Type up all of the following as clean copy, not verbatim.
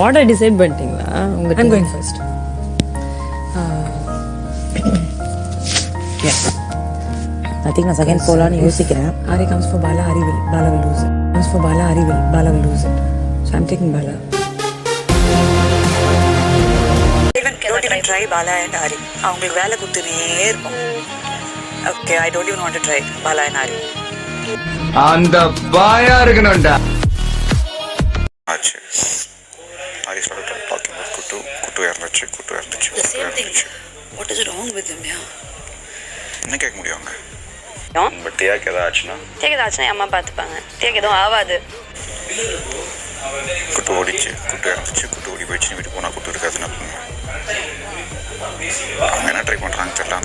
Order decide பண்ணிட்டீங்களா? I'm going first. I think நான் second போலான்னு யோசிக்கிறேன். Ari comes for Bala, Bala will lose it. Comes for Bala, Bala will lose it. So I'm taking Bala. Don't even try Bala and Ari. அவங்களுக்கு வேலை கொடுத்துனே இருக்கும். Okay, I don't even want to try Bala and Ari. அந்த பாயா இருக்கணும்டா. ஆச்சு. Ari started talking about குட்டு இறந்துச்சு. The same thing. What is wrong with him? Yeah. என்ன கேட்க முடியும் அவங்க? பட் தியாக்கு ஏதாச்சும் அம்மா பார்த்துப்பாங்க. தியாக்கு எதுவும் ஆகாது. குட்டு ஓடிச்சு, குட்டு இறந்துச்சு, குட்டு ஓடி போயிடுச்சு, வீட்டுக்கு போனால் குட்டு இருக்காதுன்னு பண்ணுவேன். அவங்க என்ன ட்ரை பண்ணுறாங்க தெரியல.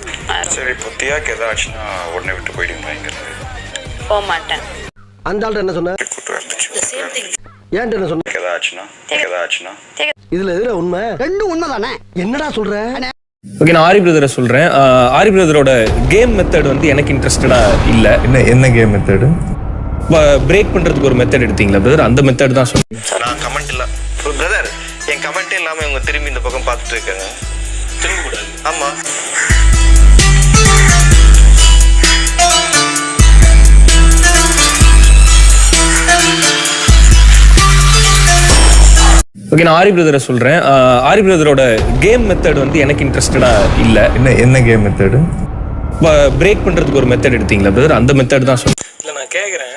சரி, இப்போ தியாக்கு ஏதாச்சுன்னா உடனே விட்டு போயிடுங்களா இங்கிருந்து? போக மாட்டேன். அந்த ஆள்கிட்ட என்ன சொன்ன? குட்டு இறந்துச்சு. The same thing. ஏன்ட்ட என்ன சொன்ன? ஏதாச்சுன்னா இதுல எதுல உண்மை? ரெண்டும் உண்மைதானே. என்னடா சொல்ற? ஓகே, நான் ஆரி பிரதரை சொல்கிறேன். ஆரி பிரதரோட கேம் மெத்தட் வந்து எனக்கு இன்ட்ரெஸ்டடாக இல்லை. என்ன கேம் மெத்தடு? பிரேக் பண்ணுறதுக்கு ஒரு மெத்தட் எடுத்தீங்களா பிரதர்? அந்த மெத்தட் தான் சொல்லுங்கள். நான் கமெண்ட் இல்லை பிரதர், என் கமெண்ட்டே இல்லாமல் இவங்க திரும்பி இந்த பக்கம் பார்த்துட்டு இருக்காங்க. திரும்பக்கூடாது. ஆமாம். ஓகே, நான் ஆரி பிரதரை சொல்கிறேன். ஆரி பிரதரோட கேம் மெத்தட் வந்து எனக்கு இன்ட்ரெஸ்டடாக இல்லை. என்ன கேம் மெத்தடு? பிரேக் பண்ணுறதுக்கு ஒரு மெத்தட் எடுத்தீங்களா பிரதர்? அந்த மெத்தட் தான் சொல்லுங்கள். இல்லை, நான் கேட்குறேன்.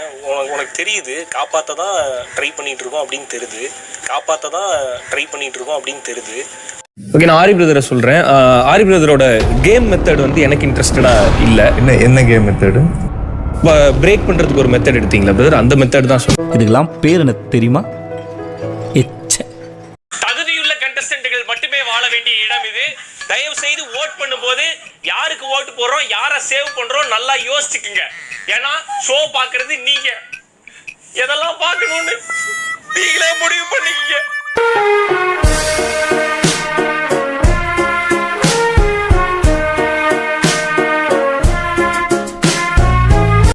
உனக்கு தெரியுது காப்பாற்ற தான் ட்ரை பண்ணிகிட்டு இருக்கோம் அப்படின்னு தெரியுது. ஓகே, நான் ஆரி பிரதரை சொல்கிறேன். ஆரி பிரதரோட கேம் மெத்தட் வந்து எனக்கு இன்ட்ரெஸ்டடாக இல்லை. என்ன கேம் மெத்தடு? பிரேக் பண்ணுறதுக்கு ஒரு மெத்தட் எடுத்தீங்களா பிரதர்? அந்த மெத்தட் தான் சொல்லுங்கள். இதுக்கெல்லாம் பேர் என்ன தெரியுமா? தகுதியுள்ள கண்டஸ்டன்ட்கள் மட்டுமே வாழ வேண்டிய இடம் இது. தயவு செய்து ஓட் பண்ணும்போது யாருக்கு ஓட்டு போடுறோம், யாரை சேவ் பண்றோம் நல்லா யோசிச்சுக்குங்க. ஏன்னா ஷோ பார்க்கறது நீங்க. எதெல்லாம் பார்க்கணும்னு நீங்களே முடிவு பண்ணிக்கங்க.